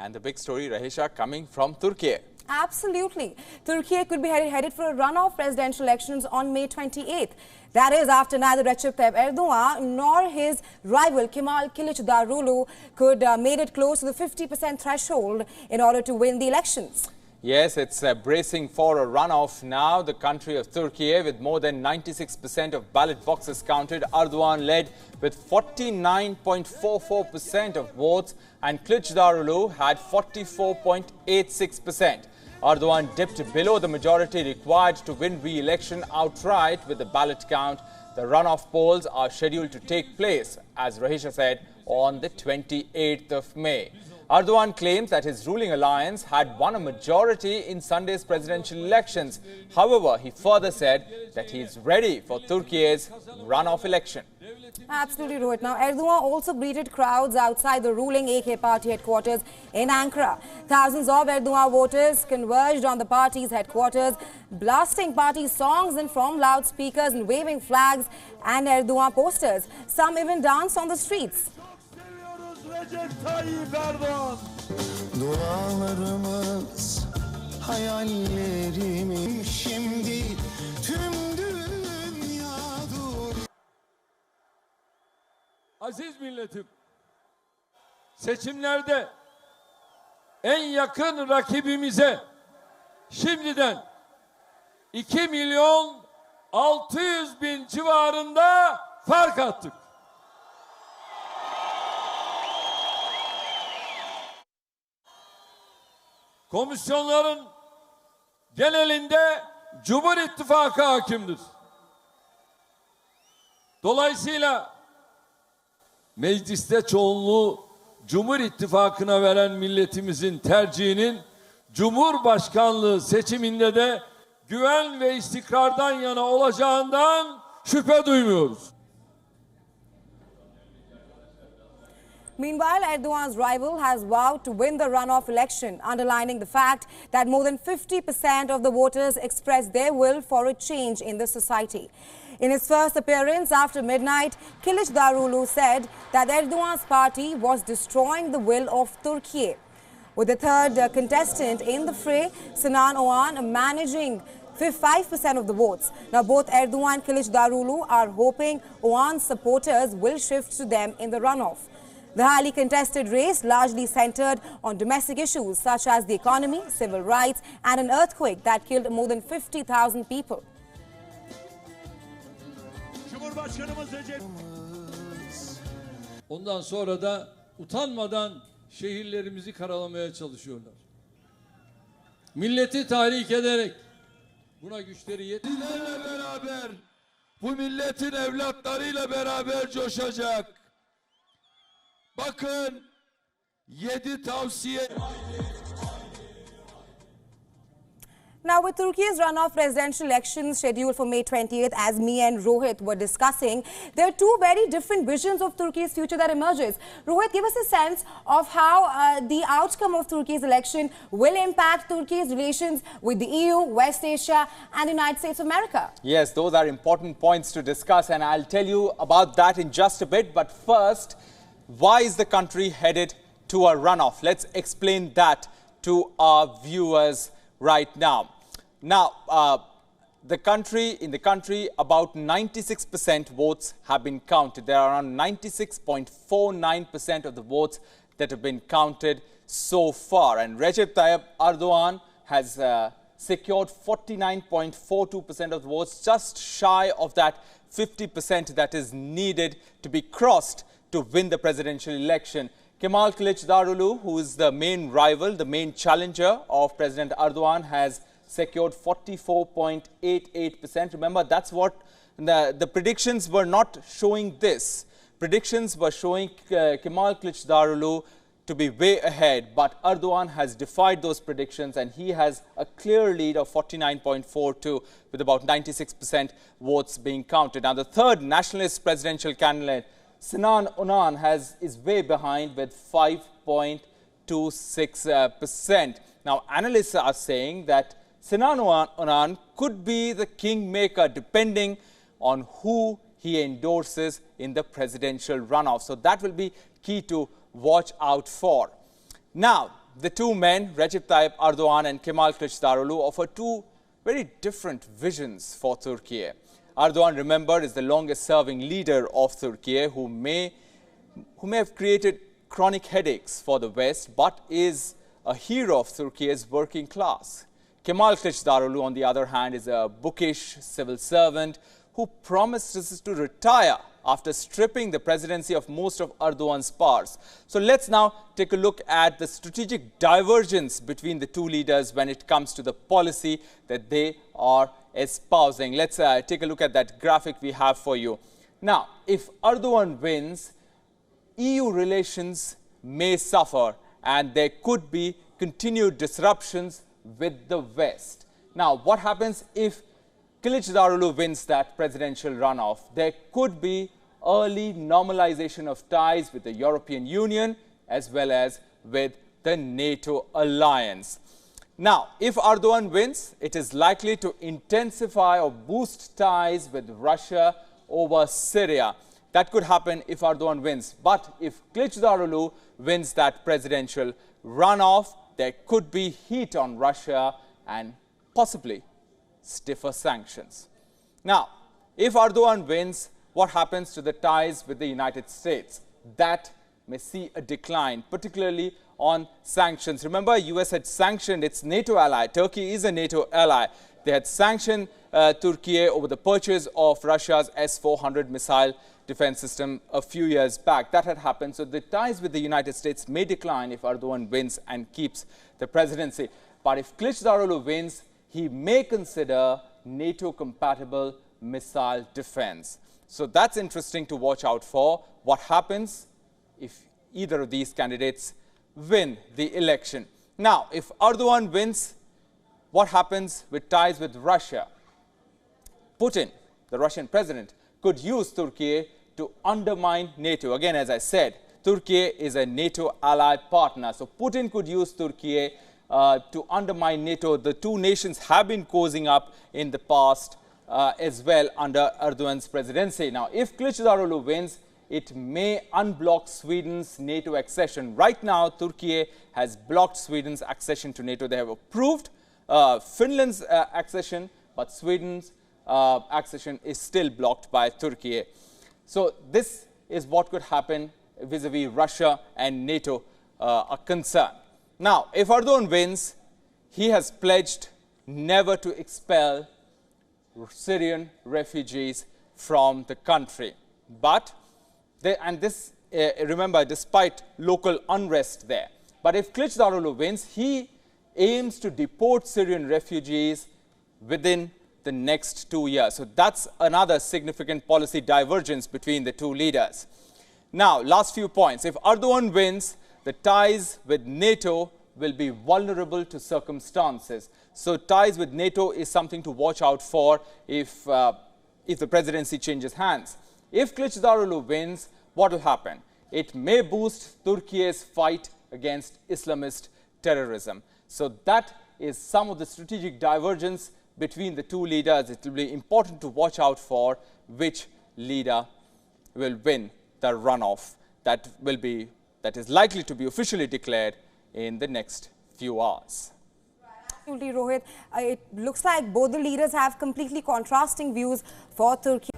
And the big story, Rahisha, coming from Turkey. Absolutely. Turkey could be headed for a runoff presidential elections on May 28th. That is after neither Recep Tayyip Erdogan nor his rival Kemal Kilicdaroglu could made it close to the 50% threshold in order to win the elections. Yes, it's bracing for a runoff now. The country of Turkey, with more than 96% of ballot boxes counted, Erdogan led with 49.44% of votes and Kilicdaroglu had 44.86%. Erdogan dipped below the majority required to win re-election outright with the ballot count. The runoff polls are scheduled to take place, as Rahisha said, on the 28th of May. Erdogan claims that his ruling alliance had won a majority in Sunday's presidential elections. However, he further said that he is ready for Turkey's runoff election. Absolutely, Rohit. Now, Erdogan also greeted crowds outside the ruling AK party headquarters in Ankara. Thousands of Erdogan voters converged on the party's headquarters, blasting party songs and from loudspeakers and waving flags and Erdogan posters. Some even danced on the streets. Dualarımız, hayallerim şimdi tüm dünya dur. Aziz milletim, seçimlerde en yakın rakibimize şimdiden 2.600.000 civarında fark attık. Komisyonların genelinde Cumhur İttifakı hakimdir. Dolayısıyla mecliste çoğunluğu Cumhur İttifakı'na veren milletimizin tercihinin Cumhurbaşkanlığı seçiminde de güven ve istikrardan yana olacağından şüphe duymuyoruz. Meanwhile, Erdogan's rival has vowed to win the runoff election, underlining the fact that more than 50% of the voters expressed their will for a change in the society. In his first appearance after midnight, Kilicdaroglu said that Erdogan's party was destroying the will of Turkey. With the third contestant in the fray, Sinan Oğan, managing 5% of the votes. Now, both Erdogan and Kilicdaroglu are hoping Oğan's supporters will shift to them in the runoff. The highly contested race largely centered on domestic issues such as the economy, civil rights and an earthquake that killed more than 50,000 people. Ondan sonra da utanmadan şehirlerimizi karalamaya çalışıyorlar. Milleti tahrik ederek buna güçleri yetmezlerle beraber bu milletin evlatlarıyla beraber coşacak. Bakın 7 tavsiye. Now, with Turkey's runoff presidential elections scheduled for May 20th, as me and Rohit were discussing, there are two very different visions of Turkey's future that emerges. Rohit, give us a sense of how the outcome of Turkey's election will impact Turkey's relations with the EU, West Asia and the United States of America. Yes, those are important points to discuss, and I'll tell you about that in just a bit. But first, why is the country headed to a runoff? Let's explain that to our viewers right now. Now, in the country, about 96% votes have been counted. There are around 96.49% of the votes that have been counted so far. And Recep Tayyip Erdogan has secured 49.42% of the votes, just shy of that 50% that is needed to be crossed to win the presidential election. Kemal Kilicdaroglu, who is the main rival, the main challenger of President Erdogan, has secured 44.88%. Remember, that's what the predictions were not showing this. Predictions were showing Kemal Kilicdaroglu to be way ahead, but Erdogan has defied those predictions and he has a clear lead of 49.42 with about 96% votes being counted. Now, the third nationalist presidential candidate, Sinan Oğan, is way behind with 5.26%. Now, analysts are saying that Sinan Oğan could be the kingmaker depending on who he endorses in the presidential runoff. So that will be key to watch out for. Now, the two men, Recep Tayyip Erdogan and Kemal Kilicdaroglu, offer two very different visions for Turkey. Erdogan, remember, is the longest-serving leader of Turkey who may have created chronic headaches for the West, but is a hero of Turkey's working class. Kemal Kilicdaroglu, on the other hand, is a bookish civil servant who promises to retire after stripping the presidency of most of Erdogan's powers. So let's now take a look at the strategic divergence between the two leaders when it comes to the policy that they are espousing. Let's take a look at that graphic we have for you. Now, if Erdogan wins, EU relations may suffer and there could be continued disruptions with the West. Now, what happens if Kilicdaroglu wins that presidential runoff? There could be early normalization of ties with the European Union as well as with the NATO alliance. Now, if Erdogan wins, it is likely to intensify or boost ties with Russia over Syria. That could happen if Erdogan wins. But if Kilicdaroglu wins that presidential runoff, there could be heat on Russia and possibly stiffer sanctions. Now, if Erdogan wins, what happens to the ties with the United States? That may see a decline, particularly on sanctions. Remember, US had sanctioned its NATO ally. Turkey is a NATO ally. They had sanctioned Turkey over the purchase of Russia's S-400 missile defense system a few years back. That had happened. So the ties with the United States may decline if Erdogan wins and keeps the presidency. But if Kilicdaroglu wins, he may consider NATO-compatible missile defense. So that's interesting to watch out for. What happens if either of these candidates win the election? Now, if Erdogan wins, what happens with ties with Russia? Putin, the Russian president, could use Turkey to undermine NATO. Again, as I said, Turkey is a NATO ally partner. So Putin could use Turkey to undermine NATO. The two nations have been cozying up in the past as well under Erdogan's presidency. Now, if Kilicdaroglu wins, it may unblock Sweden's NATO accession. Right now, Turkey has blocked Sweden's accession to NATO. They have approved Finland's accession, but Sweden's accession is still blocked by Turkey. So this is what could happen vis-a-vis Russia and NATO are concerned. Now, if Erdogan wins, he has pledged never to expel Syrian refugees from the country. But, remember, despite local unrest there. But if Kilicdaroglu wins, he aims to deport Syrian refugees within the next 2 years. So that's another significant policy divergence between the two leaders. Now, last few points. If Erdogan wins, the ties with NATO will be vulnerable to circumstances. So ties with NATO is something to watch out for if the presidency changes hands. If Kilicdaroglu wins, what will happen? It may boost Turkey's fight against Islamist terrorism. So that is some of the strategic divergence between the two leaders. It will be important to watch out for which leader will win the runoff that is likely to be officially declared in the next few hours. Absolutely, Rohit. It looks like both the leaders have completely contrasting views for Turkey.